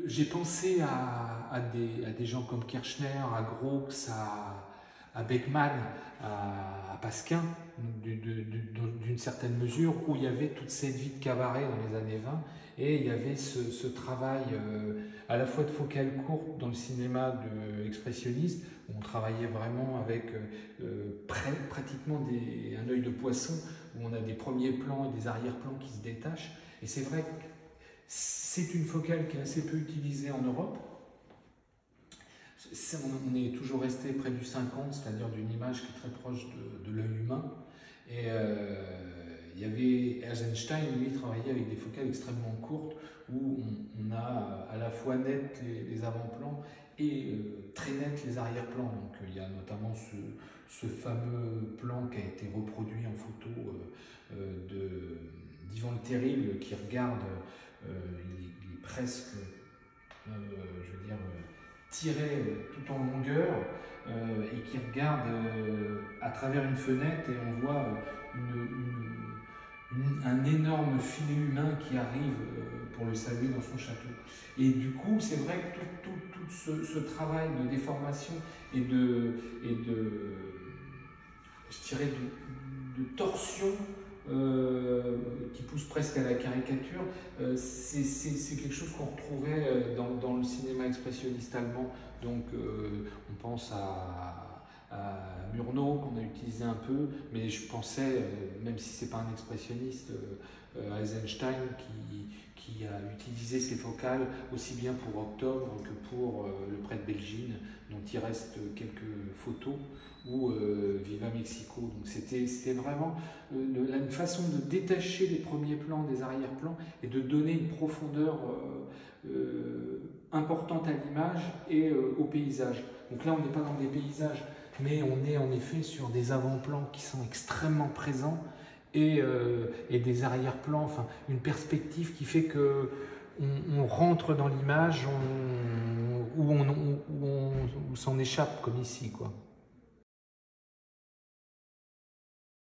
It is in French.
J'ai pensé à des gens comme Kirchner, à Grox, à Beckmann, à Pasquin, d'une certaine mesure, où il y avait toute cette vie de cabaret dans les années 20, et il y avait ce travail à la fois de focale courte dans le cinéma expressionniste, où on travaillait vraiment avec pratiquement un œil de poisson, où on a des premiers plans et des arrière-plans qui se détachent. Et c'est vrai que c'est une focale qui est assez peu utilisée en Europe. On est toujours resté près du 50, c'est-à-dire d'une image qui est très proche de l'œil humain. Et il y avait Eisenstein, lui, travaillait avec des focales extrêmement courtes où on a à la fois net les avant-plans et très net les arrière-plans. Donc il y a notamment ce fameux plan qui a été reproduit en photo d'Ivan le Terrible qui regarde, il est presque, je veux dire, tiré tout en longueur et qui regarde à travers une fenêtre et on voit un énorme filet humain qui arrive pour le saluer dans son château. Et du coup, c'est vrai que tout ce travail de déformation et je dirais, de torsion qui pousse presque à la caricature, c'est quelque chose qu'on retrouvait dans le cinéma expressionniste allemand. Donc on pense à Murnau qu'on a utilisé un peu, mais je pensais, même si c'est pas un expressionniste, à Eisenstein qui a utilisé ses focales aussi bien pour Octobre que pour Le Prêtre Belgine, dont il reste quelques photos, ou Viva Mexico. Donc c'était vraiment une façon de détacher les premiers plans des arrière-plans et de donner une profondeur importante à l'image et au paysage. Donc là, on n'est pas dans des paysages, mais on est en effet sur des avant-plans qui sont extrêmement présents et des arrière-plans, enfin une perspective qui fait que on rentre dans l'image où on s'en échappe comme ici, quoi.